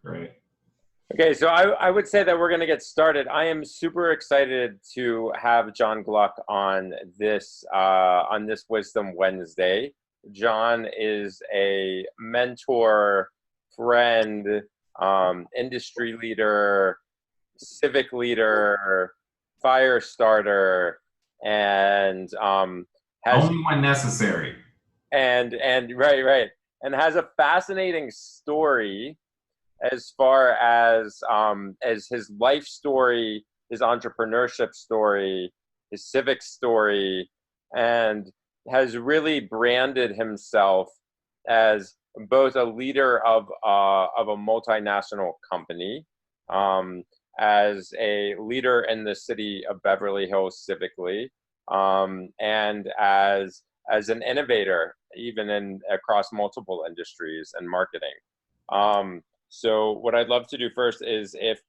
Great. Okay, so I would say that we're going to get started. I am super excited to have Jon Gluck on this Wisdom Wednesday. Jon is a mentor, friend, industry leader, civic leader, fire starter, and has Only when necessary. and right, and has a fascinating story as far as his life story, his entrepreneurship story, his civic story, and has really branded himself as both a leader of a multinational company, as a leader in the city of Beverly Hills civically, and as an innovator even in across multiple industries and marketing. So what I'd love to do first is if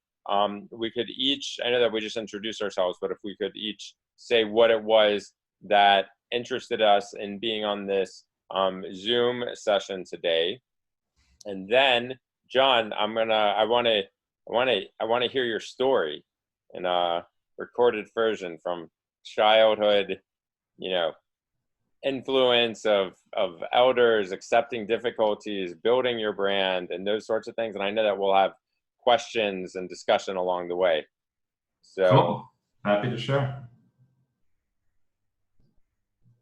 we could each, I know that we just introduced ourselves, but if we could each say what it was that interested us in being on this Zoom session today. And then, Jon, I want to hear your story in a recorded version from childhood, you know, influence of elders, accepting difficulties, building your brand, and those sorts of things. And I know that we'll have questions and discussion along the way. So, cool. Happy to share.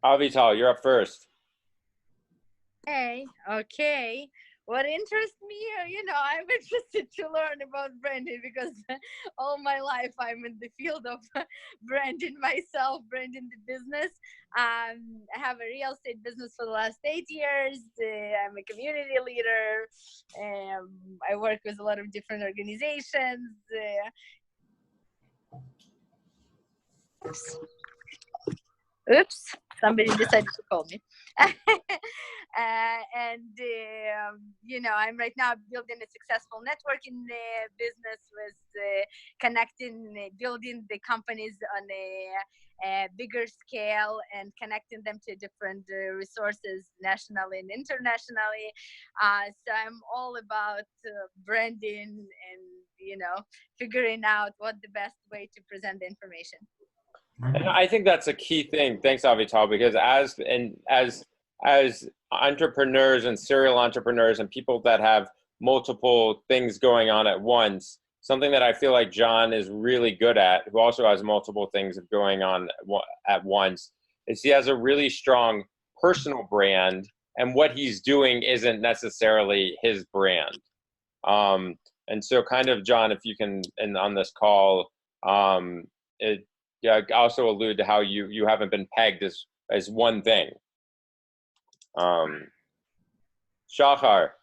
Avital, you're up first. Hey, okay. What interests me, I'm interested to learn about branding because all my life I'm in the field of branding myself, branding the business. I have a real estate business for the last 8 years. I'm a community leader. I work with a lot of different organizations. Oops, somebody decided to call me. I'm right now building a successful networking business with building the companies on a bigger scale and connecting them to different resources nationally and internationally. So I'm all about branding and, figuring out what the best way to present the information. And I think that's a key thing. Thanks, Avital, because as entrepreneurs and serial entrepreneurs and people that have multiple things going on at once, something that I feel like Jon is really good at, who also has multiple things going on at once, is he has a really strong personal brand, and what he's doing isn't necessarily his brand. And so kind of, Jon, if you can, and on this call, also allude to how you haven't been pegged as one thing. Shahar.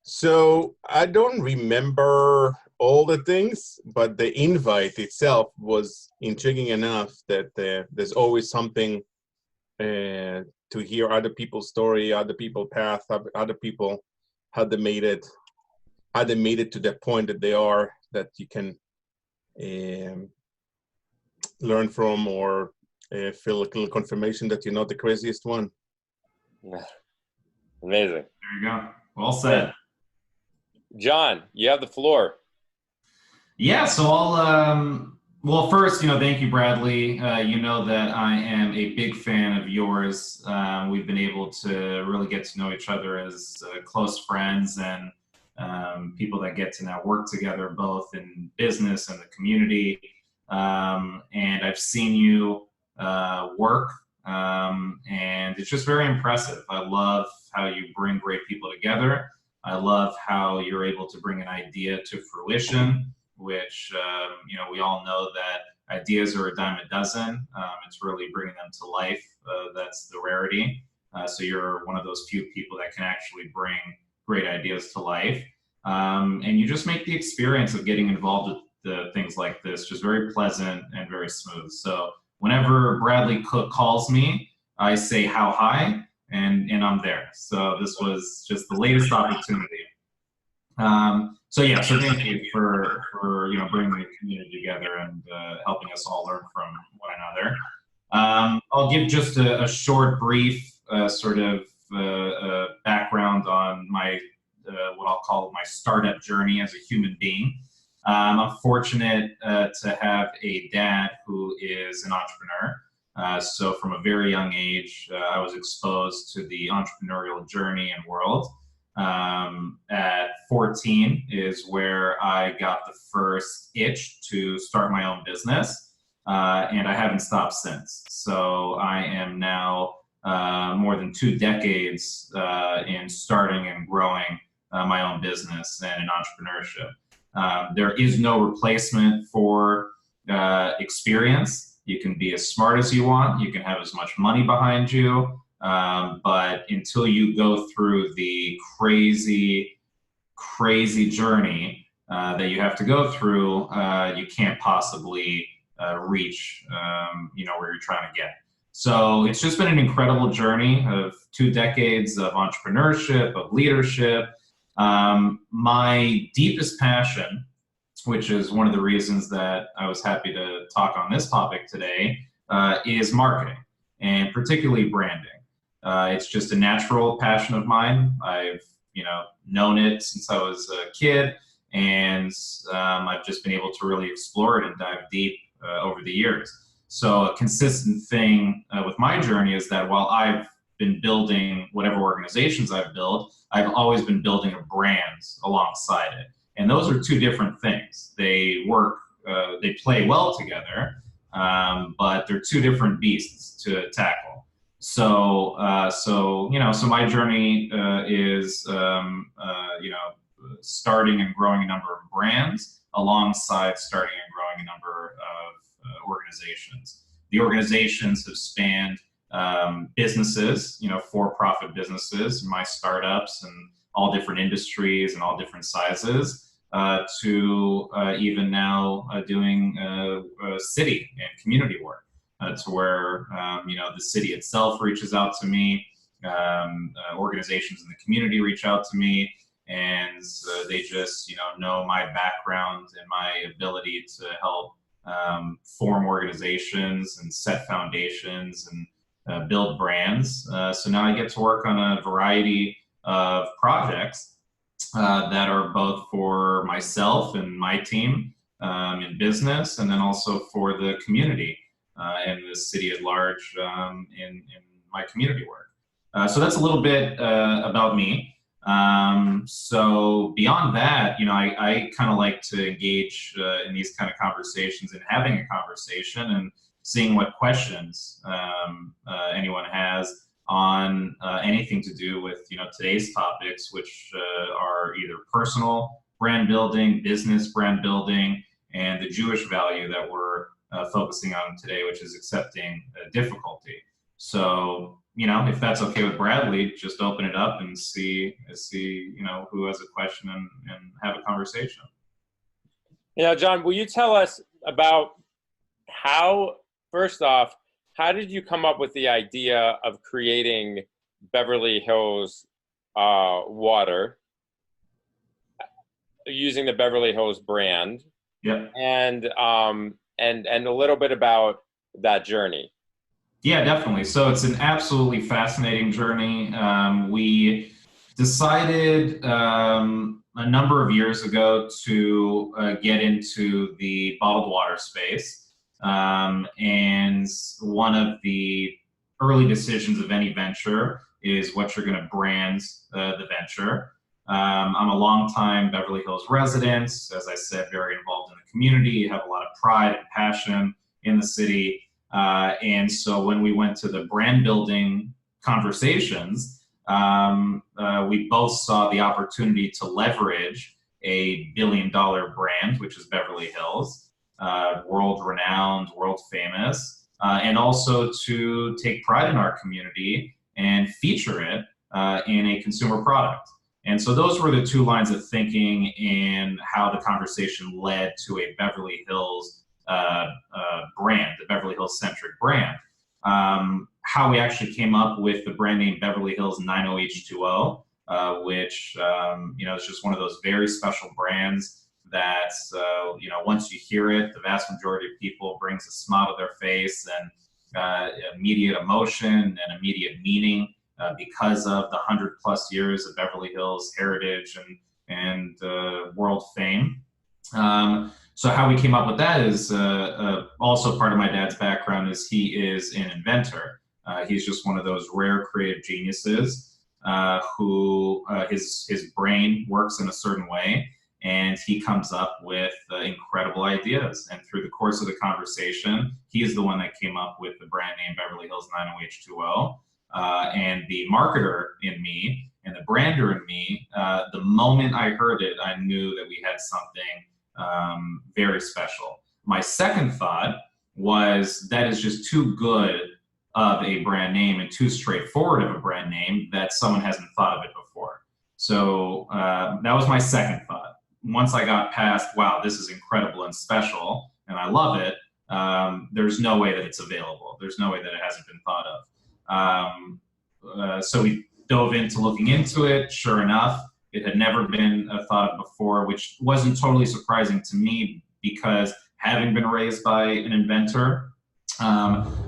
So I don't remember all the things, but the invite itself was intriguing enough that there's always something to hear other people's story, other people's path, other people, how they made it to the point that they are, that you can learn from, or feel a little confirmation that you're not the craziest one. Amazing. There you go. Well said. Jon, you have the floor. Yeah, so well, first, thank you, Bradley. You know that I am a big fan of yours. We've been able to really get to know each other as close friends and people that get to now work together, both in business and the community. And I've seen you work, and it's just very impressive. I love how you bring great people together. I love how you're able to bring an idea to fruition, which, we all know that ideas are a dime a dozen. It's really bringing them to life. That's the rarity. So you're one of those few people that can actually bring great ideas to life. And you just make the experience of getting involved with things like this just very pleasant and very smooth. So whenever Bradley Cook calls me, I say how high, and I'm there. So this was just the latest opportunity. So thank you for bringing the community together and helping us all learn from one another. I'll give just a short, brief background on my what I'll call my startup journey as a human being. I'm fortunate to have a dad who is an entrepreneur. So from a very young age, I was exposed to the entrepreneurial journey and world. At 14 is where I got the first itch to start my own business, and I haven't stopped since. So I am now more than 2 decades in starting and growing my own business and in entrepreneurship. There is no replacement for experience. You can be as smart as you want. You can have as much money behind you. But until you go through the crazy journey that you have to go through, you can't possibly reach, where you're trying to get. So it's just been an incredible journey of 2 decades of entrepreneurship, of leadership. My deepest passion, which is one of the reasons that I was happy to talk on this topic today, is marketing, and particularly branding. It's just a natural passion of mine. I've, known it since I was a kid, and I've just been able to really explore it and dive deep over the years. So a consistent thing with my journey is that while I've been building whatever organizations I've built, I've always been building a brand alongside it. And those are 2 different things. They work, they play well together, but they're 2 different beasts to tackle. So my journey is, starting and growing a number of brands alongside starting and growing a number of organizations. The organizations have spanned businesses, for-profit businesses, my startups, and all different industries and all different sizes, to even now doing city and community work, to where the city itself reaches out to me, organizations in the community reach out to me, and they just know my background and my ability to help form organizations and set foundations and build brands. So now I get to work on a variety of projects that are both for myself and my team in business, and then also for the community and the city at large in my community work. So that's a little bit about me. So beyond that, I kind of like to engage in these kind of conversations and having a conversation and seeing what questions anyone has on anything to do with today's topics, which are either personal brand building, business brand building, and the Jewish value that we're focusing on today, which is accepting difficulty. So if that's okay with Bradley, just open it up and see who has a question and have a conversation. Jon, will you tell us about first off, how did you come up with the idea of creating Beverly Hills water using the Beverly Hills brand? Yep. And a little bit about that journey. Yeah, definitely. So it's an absolutely fascinating journey. We decided a number of years ago to get into the bottled water space. And one of the early decisions of any venture is what you're going to brand the venture. I'm a longtime Beverly Hills resident, as I said, very involved in the community, have a lot of pride and passion in the city. And so when we went to the brand building conversations, we both saw the opportunity to leverage a $1 billion brand, which is Beverly Hills, world renowned, world famous, and also to take pride in our community and feature it in a consumer product. And so those were the 2 lines of thinking and how the conversation led to a Beverly Hills brand, the Beverly Hills centric brand. How we actually came up with the brand name Beverly Hills 90H2O, which is just one of those very special brands that once you hear it, the vast majority of people brings a smile to their face and immediate emotion and immediate meaning because of the 100+ years of Beverly Hills heritage and world fame. So how we came up with that is also part of my dad's background is he is an inventor. He's just one of those rare creative geniuses who his brain works in a certain way, and he comes up with incredible ideas. And through the course of the conversation, he is the one that came up with the brand name Beverly Hills 90H2O. And the marketer in me and the brander in me, the moment I heard it, I knew that we had something very special. My second thought was that is just too good of a brand name and too straightforward of a brand name that someone hasn't thought of it before. So that was my second thought. Once I got past, wow, this is incredible and special, and I love it, there's no way that it's available. There's no way that it hasn't been thought of. So we dove into looking into it. Sure enough, it had never been thought of before, which wasn't totally surprising to me because having been raised by an inventor,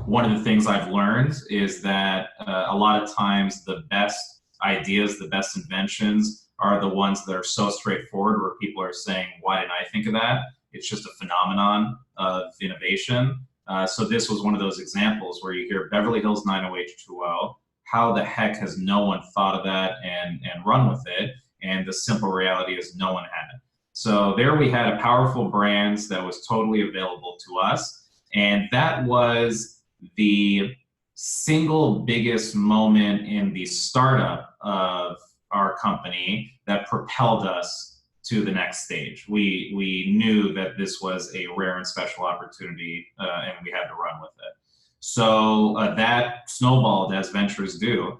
one of the things I've learned is that a lot of times the best ideas, the best inventions are the ones that are so straightforward where people are saying, why didn't I think of that? It's just a phenomenon of innovation. So this was one of those examples where you hear Beverly Hills 90H2O, how the heck has no one thought of that and run with it? And the simple reality is no one had it. So there we had a powerful brand that was totally available to us. And that was the single biggest moment in the startup of our company that propelled us to the next stage. We knew that this was a rare and special opportunity, and we had to run with it. So that snowballed as ventures do.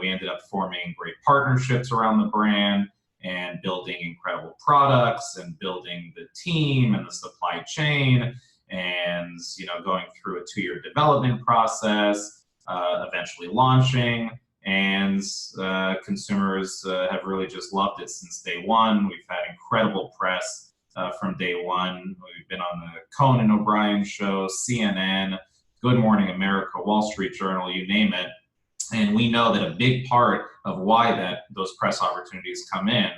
We ended up forming great partnerships around the brand and building incredible products and building the team and the supply chain and, going through a 2-year development process, eventually launching. And consumers have really just loved it since day one. We've had incredible press from day one. We've been on the Conan O'Brien show, CNN, Good Morning America, Wall Street Journal, you name it. And we know that a big part of why those press opportunities come in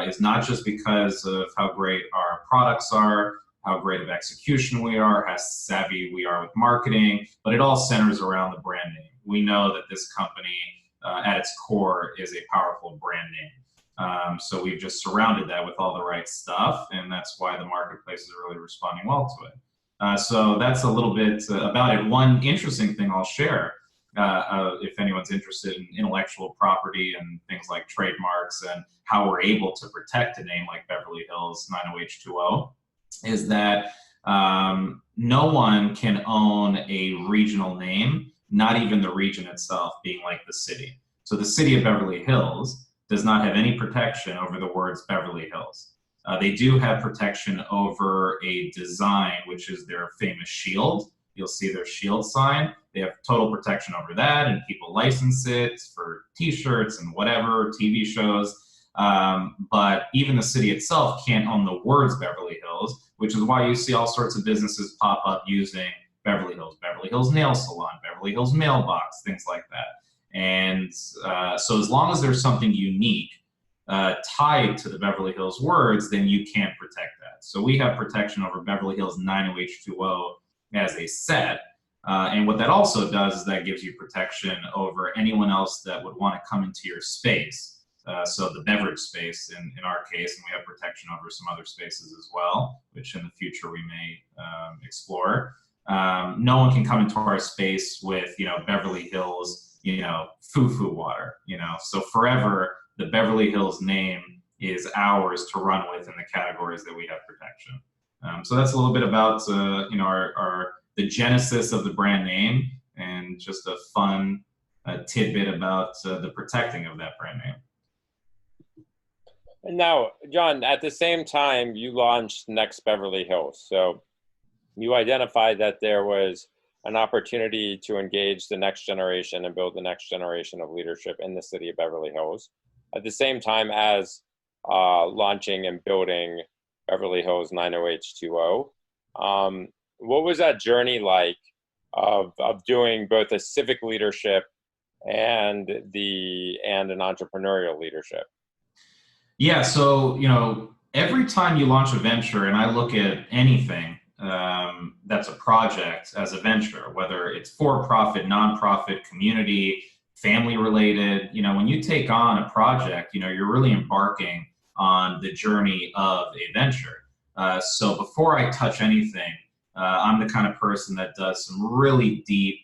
is not just because of how great our products are, how great of execution we are, how savvy we are with marketing, but it all centers around the brand name. We know that this company at its core is a powerful brand name. So we've just surrounded that with all the right stuff, and that's why the marketplace is really responding well to it. So that's a little bit about it. One interesting thing I'll share, if anyone's interested in intellectual property and things like trademarks and how we're able to protect a name like Beverly Hills 90H2O, is that no one can own a regional name, not even the region itself being like the city. So the city of Beverly Hills does not have any protection over the words Beverly Hills. They do have protection over a design, which is their famous shield. You'll see their shield sign. They have total protection over that, and people license it for t-shirts and whatever, TV shows. But even the city itself can't own the words Beverly Hills, which is why you see all sorts of businesses pop up using Beverly Hills Nail Salon, Beverly Hills Mailbox, things like that. And so as long as there's something unique tied to the Beverly Hills words, then you can't protect that. So we have protection over Beverly Hills 90H2O as a set. And what that also does is that gives you protection over anyone else that would want to come into your space. So the beverage space in our case, and we have protection over some other spaces as well, which in the future we may explore. No one can come into our space with, Beverly Hills, foo-foo water, So forever, the Beverly Hills name is ours to run with in the categories that we have protection. So that's a little bit about, the genesis of the brand name and just a fun tidbit about the protecting of that brand name. Now, Jon, at the same time, you launched Next Beverly Hills. So you identified that there was an opportunity to engage the next generation and build the next generation of leadership in the city of Beverly Hills. At the same time as launching and building Beverly Hills 90H2O. What was that journey like of doing both a civic leadership and an entrepreneurial leadership? Yeah, so every time you launch a venture, and I look at anything that's a project as a venture, whether it's for-profit, nonprofit, community, family-related, when you take on a project, you're really embarking on the journey of a venture. So before I touch anything, I'm the kind of person that does some really deep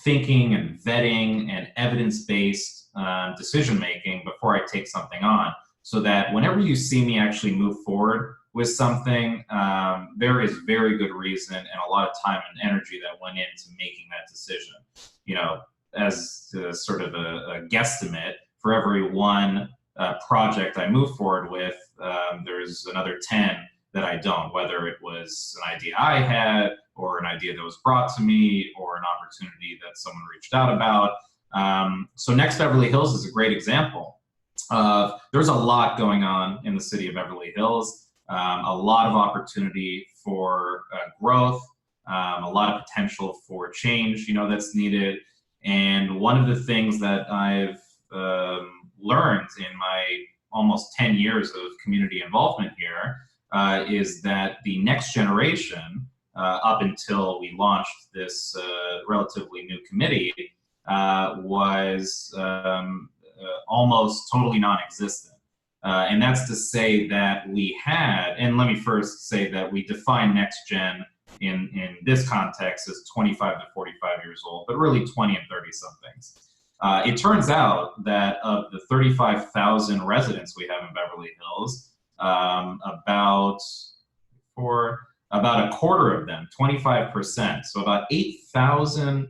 thinking and vetting and evidence-based decision-making before I take something on, so that whenever you see me actually move forward with something, there is very good reason and a lot of time and energy that went into making that decision. As sort of a guesstimate, for every one project I move forward with, there's another 10 that I don't, whether it was an idea I had or an idea that was brought to me or an opportunity that someone reached out about. So Next Beverly Hills is a great example. There's a lot going on in the city of Beverly Hills, a lot of opportunity for growth, a lot of potential for change, that's needed. And one of the things that I've learned in my almost 10 years of community involvement here is that the next generation, up until we launched this relatively new committee, was almost totally non-existent. And that's to say that we had, and let me first say that we define next gen in this context as 25 to 45 years old, but really 20 and 30 somethings. It turns out that of the 35,000 residents we have in Beverly Hills, about a quarter of them, 25%, so about 8,000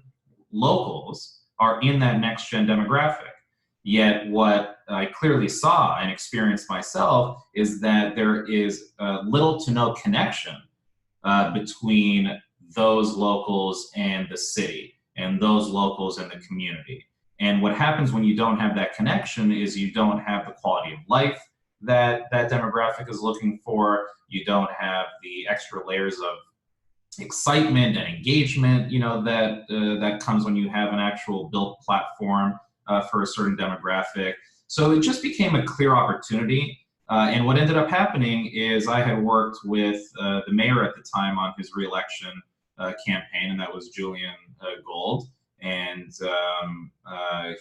locals are in that next gen demographic. Yet what I clearly saw and experienced myself is that there is little to no connection between those locals and the city, and those locals and the community. And what happens when you don't have that connection is you don't have the quality of life that demographic is looking for. You don't have the extra layers of excitement and engagement, that comes when you have an actual built platform for a certain demographic. So it just became a clear opportunity. And what ended up happening is I had worked with the mayor at the time on his reelection campaign, and that was Julian Gold. And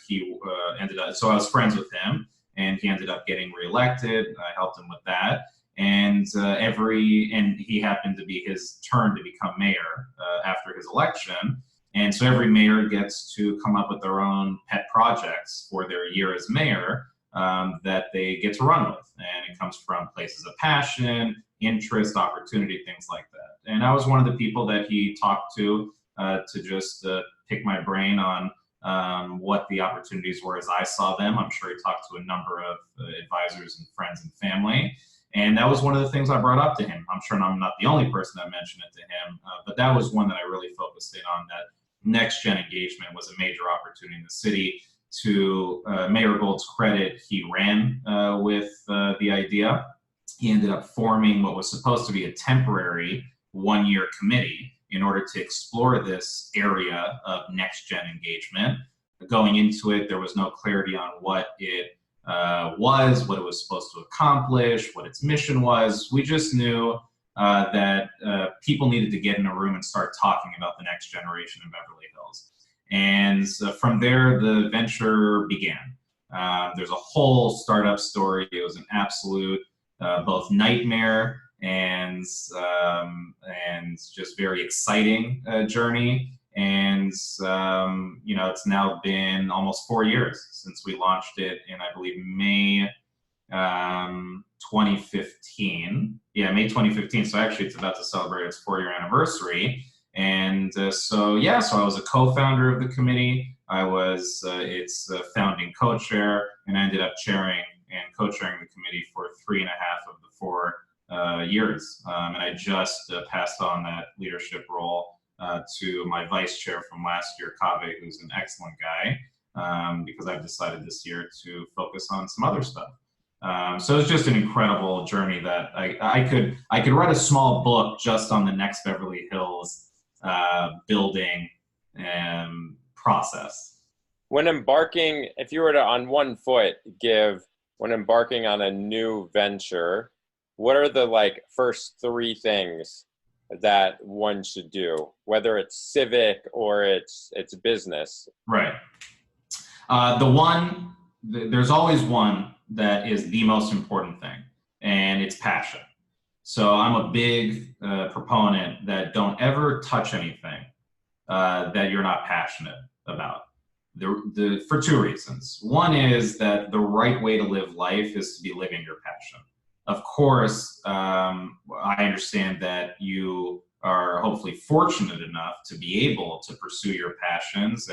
he ended up, so I was friends with him, and he ended up getting reelected. I helped him with that. And he happened to be his turn to become mayor after his election. And so every mayor gets to come up with their own pet projects for their year as mayor that they get to run with. And it comes from places of passion, interest, opportunity, things like that. And I was one of the people that he talked to just pick my brain on what the opportunities were as I saw them. I'm sure he talked to a number of advisors and friends and family. And that was one of the things I brought up to him. I'm sure I'm not the only person that mentioned it to him, but that was one that I really focused in on, that next gen engagement was a major opportunity in the city. To Mayor Gold's credit, he ran with the idea. He ended up forming what was supposed to be a temporary one-year committee in order to explore this area of next gen engagement. Going into it, there was no clarity on what it was, what it was supposed to accomplish, what its mission was. We just knew that people needed to get in a room and start talking about the next generation in Beverly Hills. And from there, the venture began. There's a whole startup story. It was an absolute both nightmare and just very exciting journey. And it's now been almost 4 years since we launched it in, I believe, May 2015. Yeah, May 2015. So actually, it's about to celebrate its 4-year anniversary. And so I was a co-founder of the committee. I was its founding co-chair, and I ended up chairing and co-chairing the committee for 3.5 of the 4 years. And I just passed on that leadership role to my vice chair from last year, Kaveh, who's an excellent guy, because I've decided this year to focus on some other stuff. So it's just an incredible journey that I could write a small book just on the Next Beverly Hills building process. When embarking, if you were to, on one foot, when embarking on a new venture, what are the like first three things that one should do, whether it's civic or it's business? Right. There's always one that is the most important thing, and it's passion. So I'm a big proponent that don't ever touch anything that you're not passionate about. For two reasons. One is that the right way to live life is to be living your passion. Of course, I understand that you are hopefully fortunate enough to be able to pursue your passions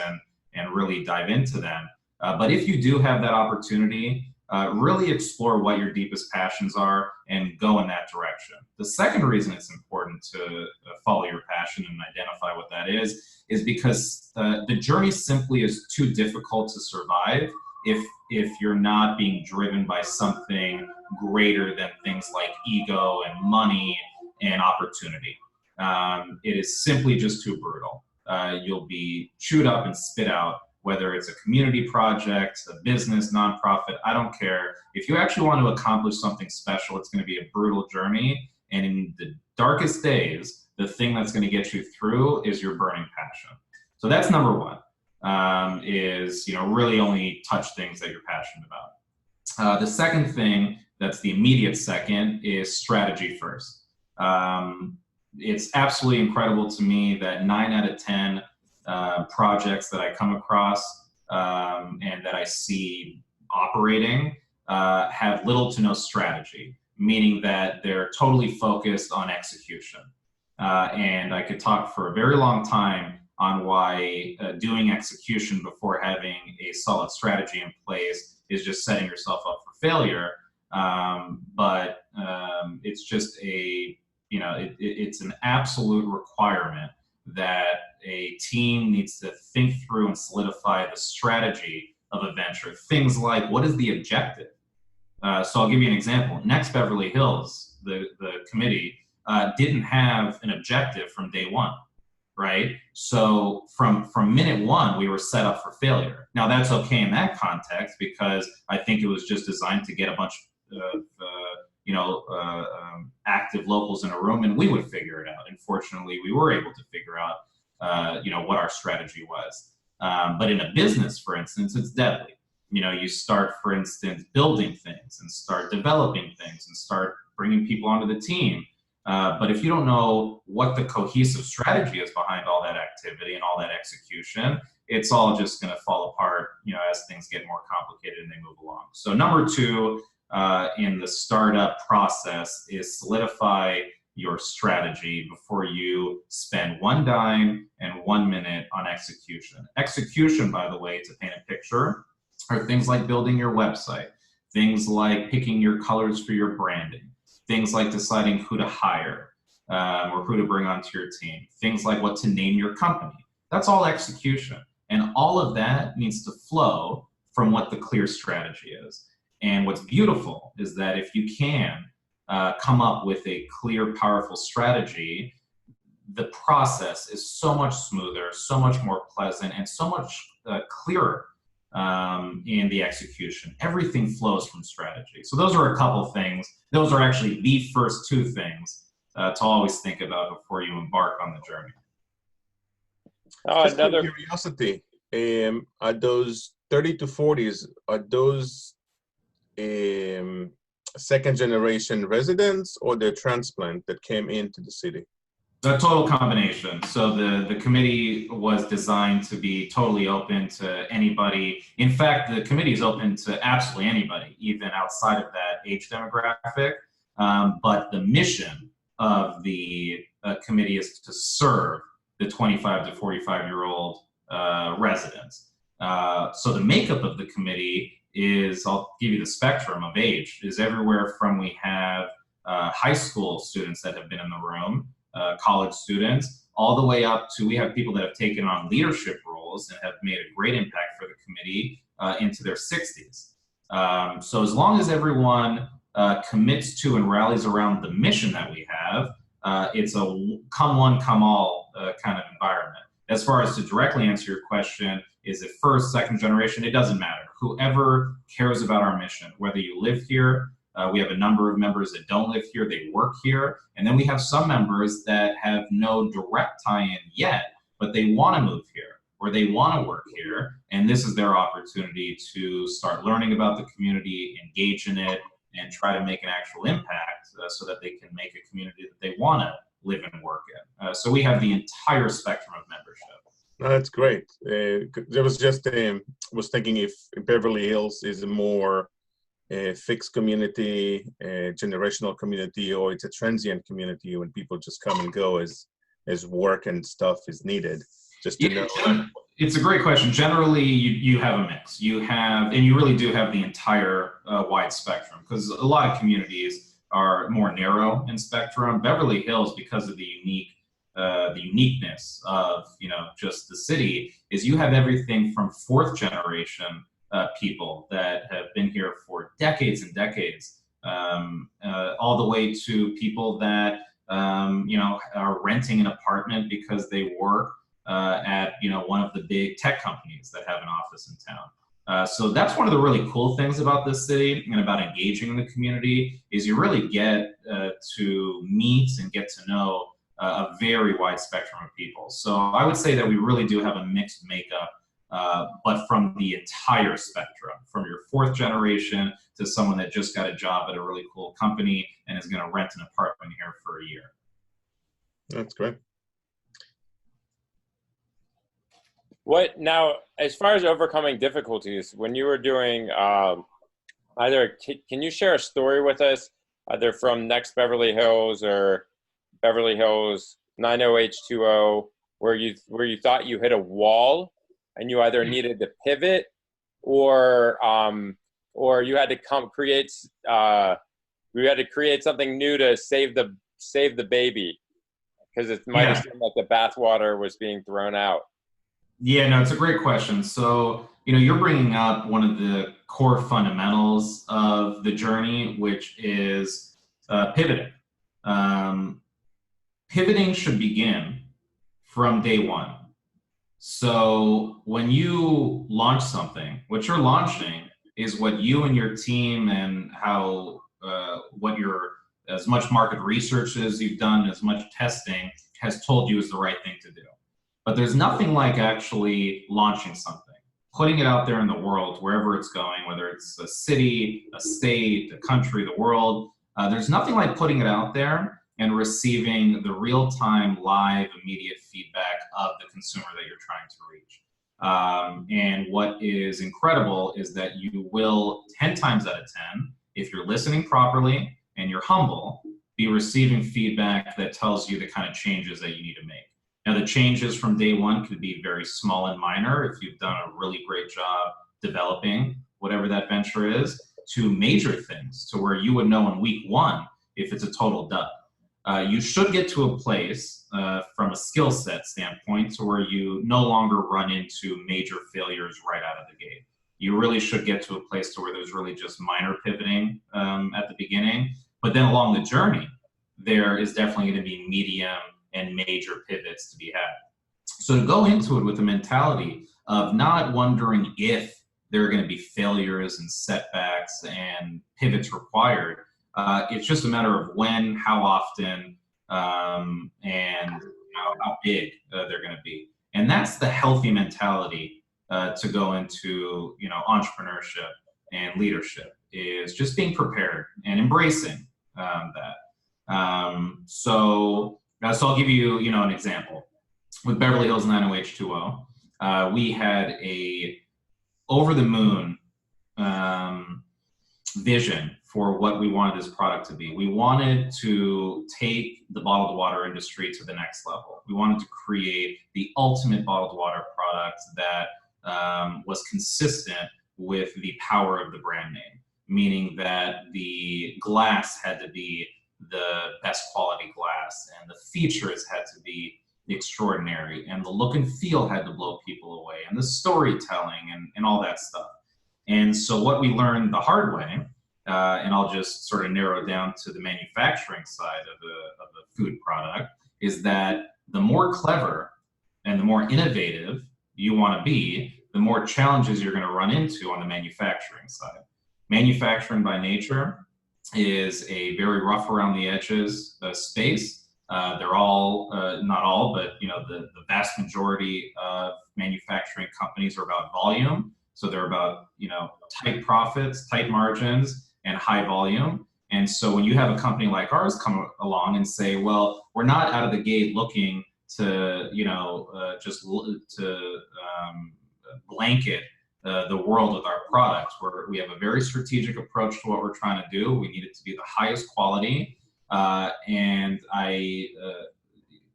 and really dive into them. But if you do have that opportunity, really explore what your deepest passions are and go in that direction. The second reason it's important to follow your passion and identify what that is because the journey simply is too difficult to survive if you're not being driven by something greater than things like ego and money and opportunity. It is simply just too brutal. You'll be chewed up and spit out, whether it's a community project, a business, nonprofit, I don't care. If you actually want to accomplish something special, it's going to be a brutal journey. And in the darkest days, the thing that's going to get you through is your burning passion. So that's number one, is really only touch things that you're passionate about. The second thing, that's the immediate second, is strategy first. It's absolutely incredible to me that 9 out of 10 projects that I come across and that I see operating have little to no strategy, meaning that they're totally focused on execution. And I could talk for a very long time on why doing execution before having a solid strategy in place is just setting yourself up for failure. But it's just it's an absolute requirement that a team needs to think through and solidify the strategy of a venture. Things like, what is the objective? So I'll give you an example. Next Beverly Hills, the committee, didn't have an objective from day one, right? So from minute one, we were set up for failure. Now that's okay in that context because I think it was just designed to get a bunch of active locals in a room and we would figure it out. And fortunately, we were able to figure out what our strategy was. But in a business, for instance, it's deadly. You start, for instance, building things and start developing things and start bringing people onto the team. But if you don't know what the cohesive strategy is behind all that activity and all that execution, it's all just going to fall apart, as things get more complicated and they move along. So number two in the startup process is solidify your strategy before you spend one dime and 1 minute on execution. Execution, by the way, to paint a picture, are things like building your website, things like picking your colors for your branding, things like deciding who to hire or who to bring onto your team, things like what to name your company. That's all execution. And all of that needs to flow from what the clear strategy is. And what's beautiful is that if you can come up with a clear, powerful strategy, the process is so much smoother, so much more pleasant, and so much clearer in the execution. Everything flows from strategy. So those are a couple things. Those are actually the first two things to always think about before you embark on the journey. Just another curiosity, are those 30 to 40s, are those second generation residents or the transplant that came into the city? A total combination. So the committee was designed to be totally open to anybody. In fact, the committee is open to absolutely anybody, even outside of that age demographic. But the mission of the committee is to serve the 25 to 45-year-old residents. So the makeup of the committee is, I'll give you the spectrum of age, is everywhere from we have high school students that have been in the room, college students, all the way up to we have people that have taken on leadership roles and have made a great impact for the committee into their 60s. So as long as everyone commits to and rallies around the mission that we have, it's a come one, come all kind of environment. as far as to directly answer your question, is it first, second generation? It doesn't matter. Whoever cares about our mission, whether you live here, we have a number of members that don't live here, they work here, and then we have some members that have no direct tie-in yet, but they want to move here, or they want to work here, and this is their opportunity to start learning about the community, engage in it, and try to make an actual impact so that they can make a community that they want to live and work in. So we have the entire spectrum of membership. No, that's great. There was just was thinking if Beverly Hills is a more fixed community, generational community, or it's a transient community when people just come and go as work and stuff is needed. Just to know. It's a great question. Generally, you have a mix. You have, and you really do have the entire wide spectrum, because a lot of communities are more narrow in spectrum. Beverly Hills, because of the uniqueness of just the city, is you have everything from fourth generation people that have been here for decades and decades, all the way to people that are renting an apartment because they work at one of the big tech companies that have an office in town. So that's one of the really cool things about this city and about engaging in the community, is you really get to meet and get to know a very wide spectrum of people. So I would say that we really do have a mixed makeup, but from the entire spectrum, from your fourth generation to someone that just got a job at a really cool company and is going to rent an apartment here for a year. That's great. What now, as far as overcoming difficulties, when you were doing can you share a story with us, either from Next Beverly Hills or Beverly Hills 90H20, where you thought you hit a wall and you either needed to pivot or you had to create something new to save the baby, because it might have seemed like the bathwater was being thrown out. Yeah, no, it's a great question. So, you're bringing up one of the core fundamentals of the journey, which is pivoting. Pivoting should begin from day one. So when you launch something, what you're launching is what you and your team and as much market research as you've done, as much testing has told you is the right thing to do. But there's nothing like actually launching something, putting it out there in the world, wherever it's going, whether it's a city, a state, a country, the world. There's nothing like putting it out there and receiving the real-time, live, immediate feedback of the consumer that you're trying to reach. And what is incredible is that you will, 10 times out of 10, if you're listening properly and you're humble, be receiving feedback that tells you the kind of changes that you need to make. Now, the changes from day one could be very small and minor if you've done a really great job developing whatever that venture is, to major things, to where you would know in week one if it's a total dud. You should get to a place from a skill set standpoint to where you no longer run into major failures right out of the gate. You really should get to a place to where there's really just minor pivoting at the beginning. But then along the journey, there is definitely going to be medium and major pivots to be had. So to go into it with the mentality of not wondering if there are going to be failures and setbacks and pivots required, it's just a matter of when, how often, and how big they're going to be. And that's the healthy mentality to go into entrepreneurship and leadership, is just being prepared and embracing that. So I'll give you an example. With Beverly Hills 90H20, we had a over the moon vision for what we wanted this product to be. We wanted to take the bottled water industry to the next level. We wanted to create the ultimate bottled water product that was consistent with the power of the brand name, meaning that the glass had to be the best quality glass, and the features had to be extraordinary, and the look and feel had to blow people away, and the storytelling and all that stuff. And so what we learned the hard way, and I'll just sort of narrow down to the manufacturing side of a food product, is that the more clever and the more innovative you want to be, the more challenges you're going to run into on the manufacturing side. Manufacturing by nature is a very rough around the edges space. They're all, not all, but the vast majority of manufacturing companies are about volume. So they're about tight profits, tight margins, and high volume. And so when you have a company like ours come along and say, well, we're not out of the gate looking to blanket the world with our products. We have a very strategic approach to what we're trying to do. We need it to be the highest quality. And I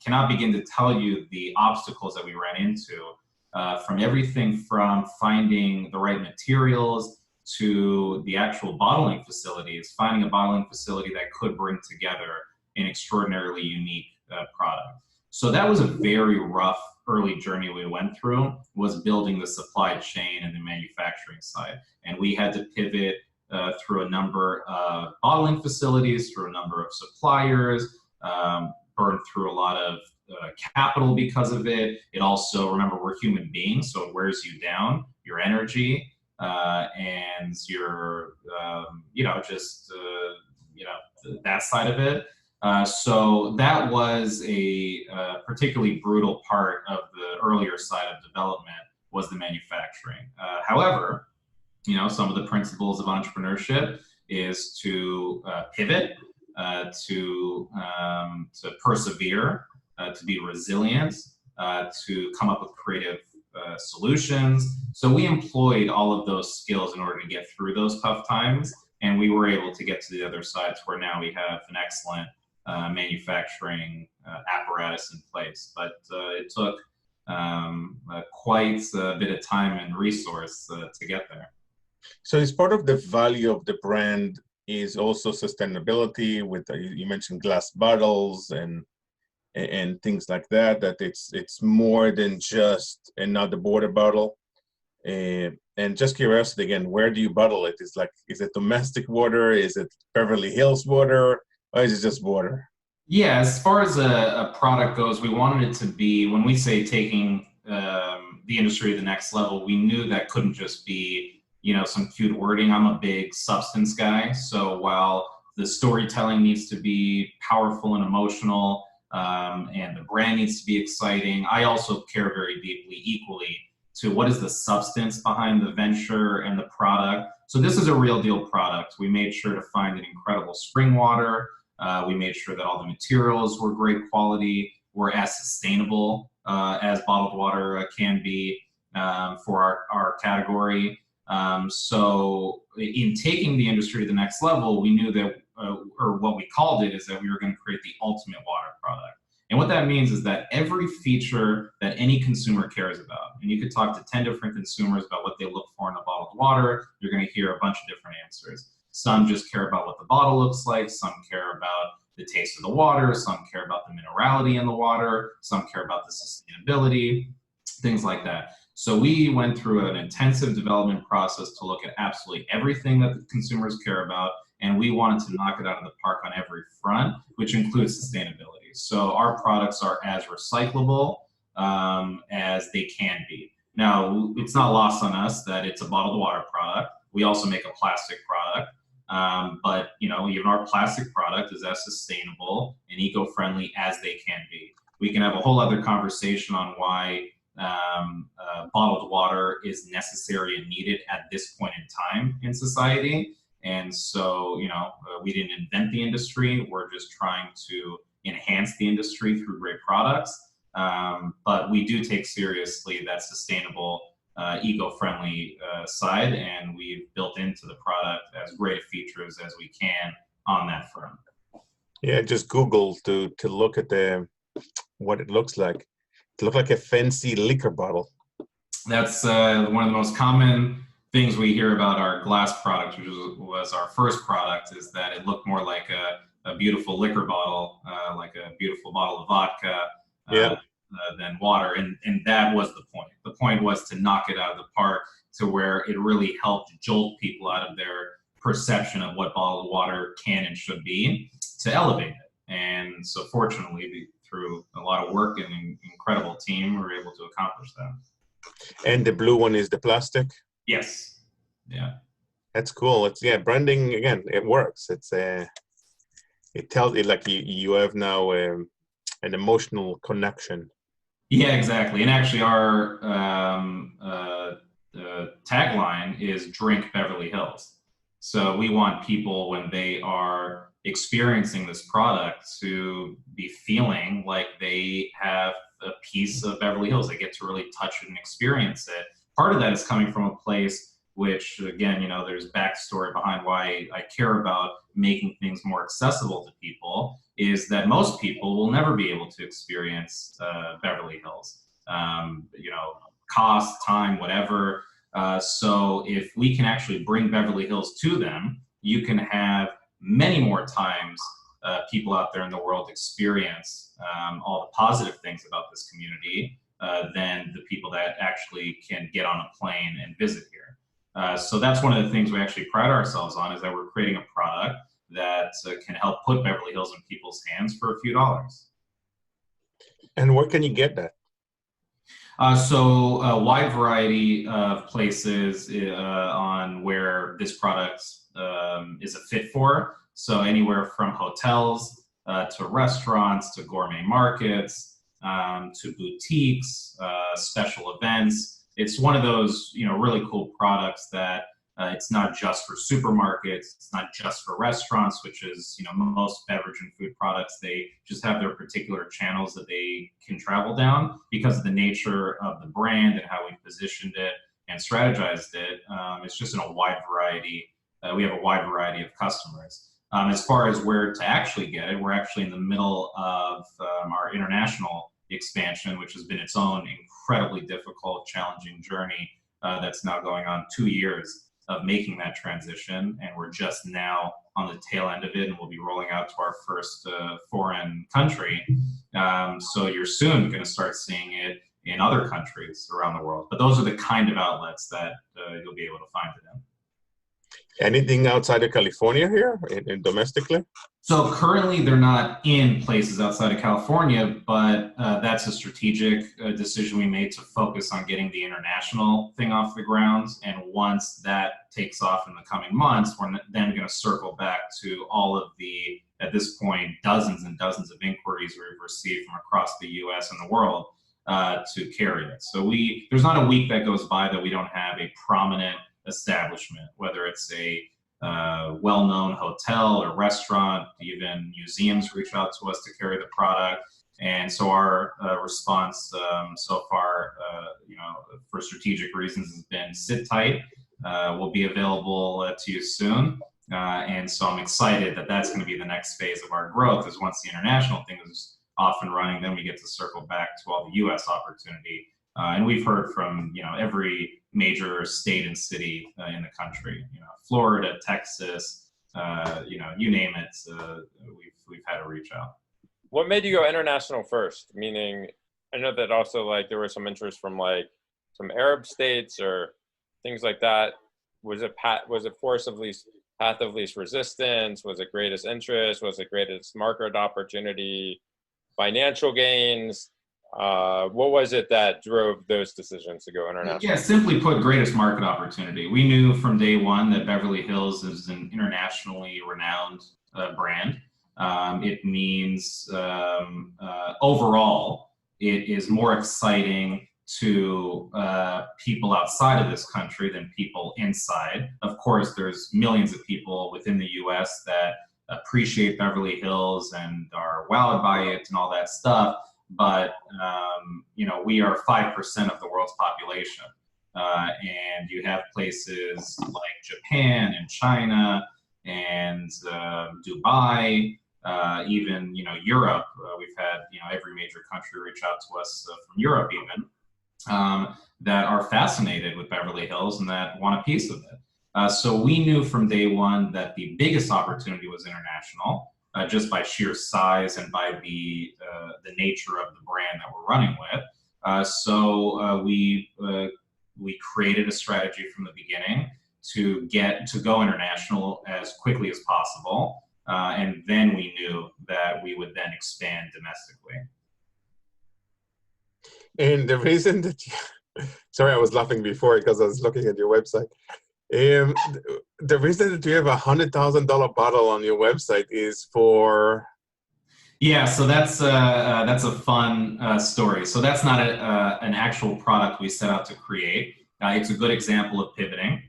cannot begin to tell you the obstacles that we ran into, from everything from finding the right materials to the actual bottling facilities, finding a bottling facility that could bring together an extraordinarily unique product. So that was a very rough early journey we went through, was building the supply chain and the manufacturing side. And we had to pivot through a number of bottling facilities, through a number of suppliers, burned through a lot of capital because of it. It also, remember, we're human beings, so it wears you down, your energy, and your, that side of it. So that was a particularly brutal part of the earlier side of development, was the manufacturing. However, some of the principles of entrepreneurship is to pivot, to persevere, to be resilient, to come up with creative solutions. So we employed all of those skills in order to get through those tough times, and we were able to get to the other side to where now we have an excellent manufacturing apparatus in place. But it took quite a bit of time and resource to get there. So as part of the value of the brand is also sustainability, with you mentioned glass bottles and things like that, that it's more than just another water bottle. And just curiosity again, where do you bottle it? Is it domestic water? Is it Beverly Hills water? Or is it just water? Yeah, as far as a product goes, we wanted it to be, when we say taking the industry to the next level, we knew that couldn't just be some cute wording. I'm a big substance guy. So while the storytelling needs to be powerful and emotional, and the brand needs to be exciting, I also care very deeply, equally, to what is the substance behind the venture and the product. So this is a real deal product. We made sure to find an incredible spring water. We made sure that all the materials were great quality, were as sustainable as bottled water can be for our category. So in taking the industry to the next level, we knew that, or what we called it, is that we were going to create the ultimate water product. And what that means is that every feature that any consumer cares about, and you could talk to 10 different consumers about what they look for in a bottled water, you're going to hear a bunch of different answers. Some just care about what the bottle looks like. Some care about the taste of the water. Some care about the minerality in the water. Some care about the sustainability, things like that. So we went through an intensive development process to look at absolutely everything that the consumers care about, and we wanted to knock it out of the park on every front, which includes sustainability. So our products are as recyclable as they can be. Now, it's not lost on us that it's a bottled water product. We also make a plastic product, but even our plastic product is as sustainable and eco-friendly as they can be. We can have a whole other conversation on why bottled water is necessary and needed at this point in time in society. And so, we didn't invent the industry. We're just trying to enhance the industry through great products. But we do take seriously that sustainable, eco-friendly side, and we've built into the product as great features as we can on that front. Yeah, just Google to look at what it looks like. It looks like a fancy liquor bottle. That's one of the most common things we hear about our glass product, which was our first product, is that it looked more like a beautiful liquor bottle, like a beautiful bottle of vodka, than water. And that was the point. The point was to knock it out of the park to where it really helped jolt people out of their perception of what bottled water can and should be, to elevate it. And so fortunately, through a lot of work and an incredible team, we were able to accomplish that. And the blue one is the plastic? Yes. Yeah. That's cool. It's, yeah, branding, again, it works. It's it tells it like you have now an emotional connection. Yeah, exactly. And actually our tagline is Drink Beverly Hills. So we want people, when they are experiencing this product, to be feeling like they have a piece of Beverly Hills. They get to really touch it and experience it. Part of that is coming from a place which, again, you know, there's backstory behind why I care about making things more accessible to people, is that most people will never be able to experience Beverly Hills. You know, cost, time, whatever. So if we can actually bring Beverly Hills to them, you can have many more times people out there in the world experience all the positive things about this community than the people that actually can get on a plane and visit here. So that's one of the things we actually pride ourselves on, is that we're creating a product that can help put Beverly Hills in people's hands for a few dollars. And where can you get that? So a wide variety of places on where this product is a fit for. So anywhere from hotels to restaurants to gourmet markets to boutiques, special events. It's one of those, you know, really cool products that it's not just for supermarkets, it's not just for restaurants, which is, you know, most beverage and food products, they just have their particular channels that they can travel down because of the nature of the brand and how we positioned it and strategized it. It's just in a wide variety. We have a wide variety of customers. As far as where to actually get it, we're actually in the middle of our international expansion, which has been its own incredibly difficult, challenging journey that's now going on 2 years of making that transition, and we're just now on the tail end of it, and we'll be rolling out to our first foreign country. So you're soon going to start seeing it in other countries around the world. But those are the kind of outlets that you'll be able to find it in. Anything outside of California here, in domestically? So currently they're not in places outside of California, but that's a strategic decision we made to focus on getting the international thing off the ground. And once that takes off in the coming months, we're then going to circle back to all of the, at this point, dozens and dozens of inquiries we've received from across the US and the world to carry it. So there's not a week that goes by that we don't have a prominent establishment, whether it's a well-known hotel or restaurant, even museums reach out to us to carry the product. And so our response so far, you know, for strategic reasons, has been sit tight. Will be available to you soon. And so I'm excited that that's going to be the next phase of our growth, is once the international thing is off and running, then we get to circle back to all the US opportunity. And we've heard from, you know, every major state and city in the country, you know, Florida, Texas, you know, you name it, we've had to reach out. What made you go international first? Meaning, I know that also, like, there was some interest from like some Arab states or things like that. Was it path of least resistance? Was it greatest interest? Was it greatest market opportunity? Financial gains? What was it that drove those decisions to go international? Yeah, simply put, greatest market opportunity. We knew from day one that Beverly Hills is an internationally renowned brand. It means overall, it is more exciting to people outside of this country than people inside. Of course, there's millions of people within the US that appreciate Beverly Hills and are wowed by it and all that stuff. But, you know, we are 5% of the world's population. And you have places like Japan and China and Dubai, even, you know, Europe. We've had, you know, every major country reach out to us from Europe even, that are fascinated with Beverly Hills and that want a piece of it. So we knew from day one that the biggest opportunity was international. Just by sheer size and by the nature of the brand that we're running with. So we created a strategy from the beginning to go international as quickly as possible. And then we knew that we would then expand domestically. And the reason that sorry, I was laughing before because I was looking at your website. The reason that you have $100,000 bottle on your website is for... Yeah, so that's a fun story. So that's not an actual product we set out to create. It's a good example of pivoting.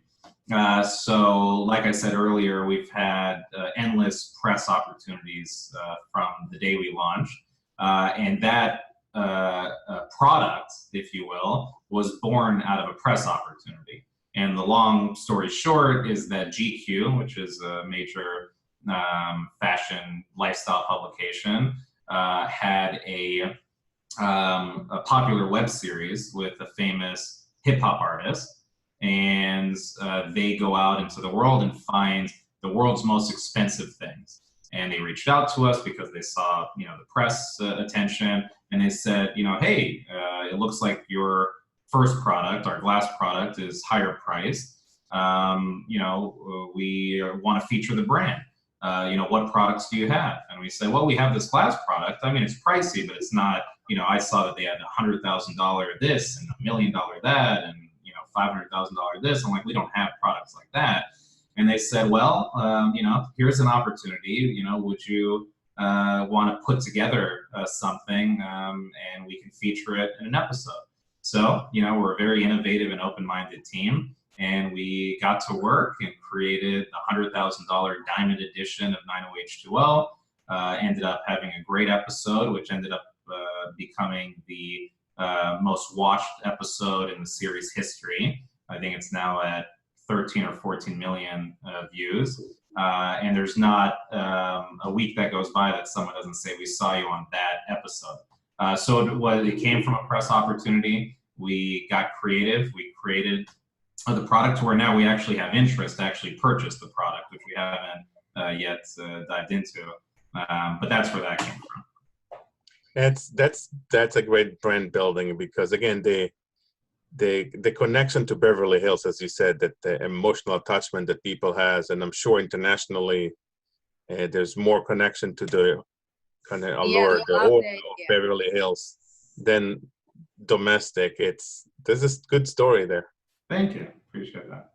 So like I said earlier, we've had endless press opportunities from the day we launched. And that product, if you will, was born out of a press opportunity. And the long story short is that GQ, which is a major fashion lifestyle publication, had a popular web series with a famous hip hop artist. And they go out into the world and find the world's most expensive things. And they reached out to us because they saw, the press attention, and they said, hey, it looks like your first product, our glass product, is higher priced. We want to feature the brand. What products do you have? And we said, well, we have this glass product. I mean, it's pricey, but it's not, I saw that they had $100,000 this and $1 million that, and $500,000 this. I'm like, we don't have products like that. And they said, well, here's an opportunity. Would you want to put together something and we can feature it in an episode? So, we're a very innovative and open-minded team, and we got to work and created the $100,000 diamond edition of 90H2O. Ended up having a great episode, which ended up becoming the most watched episode in the series history. I think it's now at 13 or 14 million views. And there's not a week that goes by that someone doesn't say, we saw you on that episode. So it came from a press opportunity. We got creative. We created the product to where now we actually have interest to actually purchase the product, which we haven't yet dived into. But that's where that came from. That's a great brand building, because again, the connection to Beverly Hills, as you said, that the emotional attachment that people has, and I'm sure internationally there's more connection to the kind of allure, the aura of Beverly Hills than domestic. There's a good story there. Thank you. Appreciate that.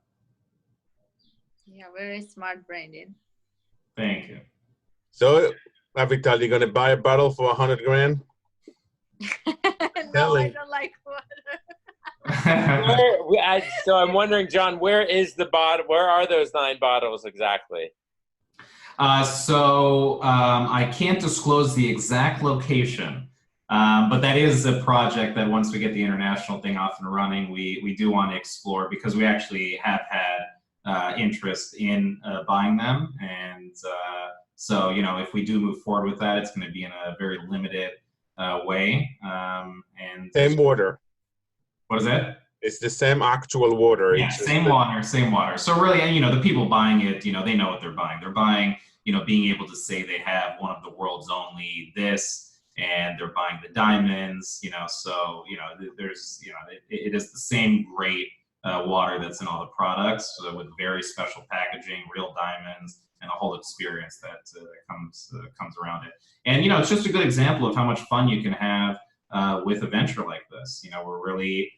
Yeah, very smart branding. Thank you. So, Avital, you're gonna buy a bottle for $100,000? No, I don't like water. So I'm wondering, Jon, where is the bottle? Where are those 9 bottles exactly? I can't disclose the exact location, but that is a project that once we get the international thing off and running, we do want to explore, because we actually have had interest in buying them. And so, if we do move forward with that, it's going to be in a very limited way. And same water. What is that? It's the same actual water. Yeah, same water. So really, the people buying it, they know what they're buying. They're buying, being able to say they have one of the world's only this, and they're buying the diamonds, so, there's, it is the same great water that's in all the products, with very special packaging, real diamonds, and a whole experience that comes around it. And, it's just a good example of how much fun you can have with a venture like this. We're really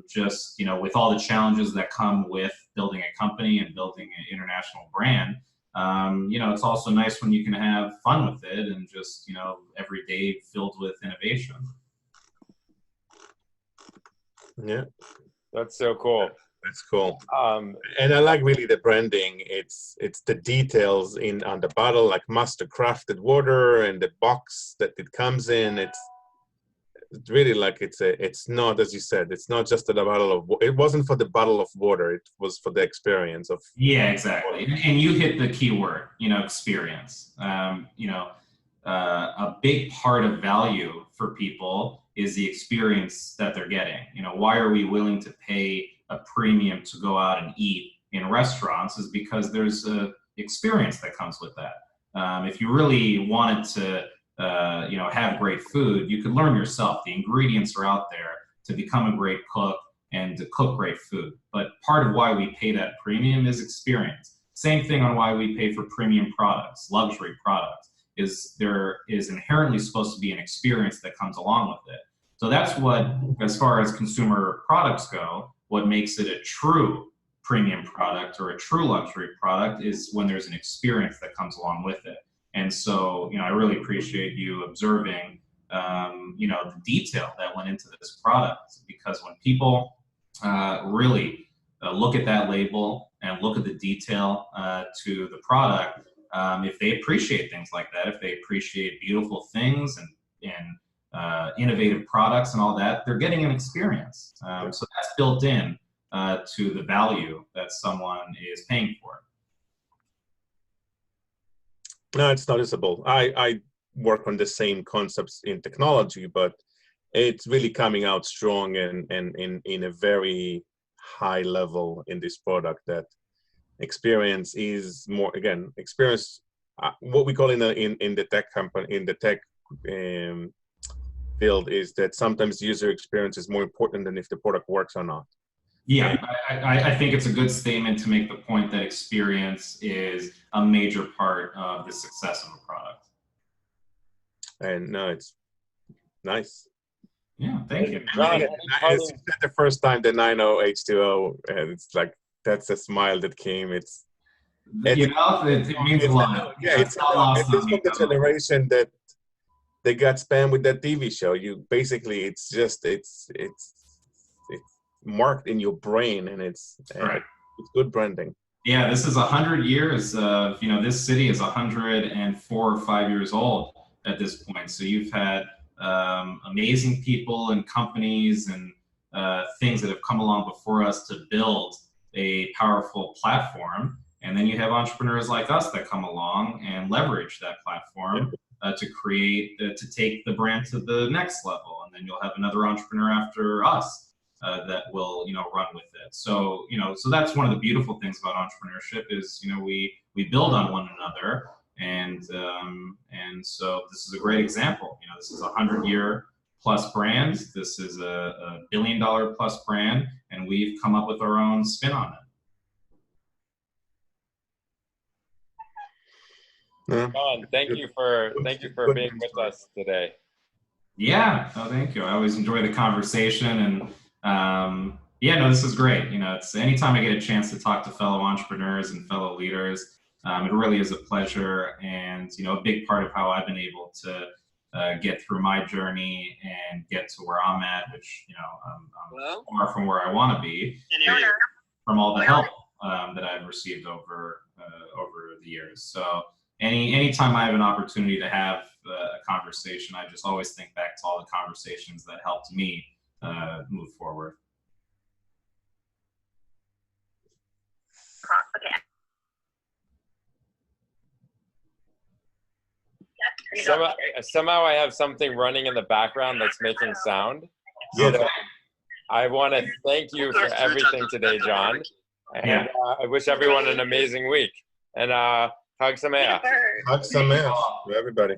just, with all the challenges that come with building a company and building an international brand, it's also nice when you can have fun with it and just, every day filled with innovation. Yeah. That's so cool. That's cool. And I like really the branding. It's the details on the bottle, like master crafted water, and the box that it comes in. It's really like it's not, as you said, it's not just a bottle of. It wasn't for the bottle of water. It was for the experience of. Yeah, exactly. And you hit the key word. Experience. A big part of value for people is the experience that they're getting. Why are we willing to pay a premium to go out and eat in restaurants? Is because there's a experience that comes with that. If you really wanted to, have great food, you could learn yourself. The ingredients are out there to become a great cook and to cook great food. But part of why we pay that premium is experience. Same thing on why we pay for premium products, luxury products, is there is inherently supposed to be an experience that comes along with it. So that's what, as far as consumer products go, what makes it a true premium product or a true luxury product is when there's an experience that comes along with it. And so, I really appreciate you observing, the detail that went into this product, because when people really look at that label and look at the detail to the product, if they appreciate things like that, if they appreciate beautiful things and innovative products and all that, they're getting an experience. So that's built in to the value that someone is paying for. No, it's noticeable. I work on the same concepts in technology, but it's really coming out strong and in a very high level in this product, that experience is more, again, experience, what we call in the tech company, in the tech field, is that sometimes user experience is more important than if the product works or not. Yeah, I think it's a good statement to make the point that experience is a major part of the success of a product. And no, it's nice. Yeah, thank you. Jon, It's the first time the 90H2O, and it's like, that's a smile that came. It means a lot. Yeah, it's from the generation that they got spammed with that TV show. You basically, it's marked in your brain, and it's good branding. Yeah, this is 100 years of, this city is 104 or 5 years old at this point. So you've had amazing people and companies and things that have come along before us to build a powerful platform. And then you have entrepreneurs like us that come along and leverage that platform to create, to take the brand to the next level. And then you'll have another entrepreneur after us that will, run with it. So, so that's one of the beautiful things about entrepreneurship is, we build on one another. And so this is a great example. This is a 100-year plus brand. This is a $1 billion plus brand, and we've come up with our own spin on it. Jon, thank you for being with us today. Yeah, no, thank you. I always enjoy the conversation, and this is great. It's anytime I get a chance to talk to fellow entrepreneurs and fellow leaders, it really is a pleasure, and a big part of how I've been able to get through my journey and get to where I'm at, which I'm far from where I want to be, from all the help that I've received over the years. So anytime I have an opportunity to have a conversation, I just always think back to all the conversations that helped me move forward. Okay. Somehow I have something running in the background that's making sound. Yeah. So I want to thank you for everything today, Jon. And I wish everyone an amazing week. And Chag Sameach. Chag Sameach to everybody.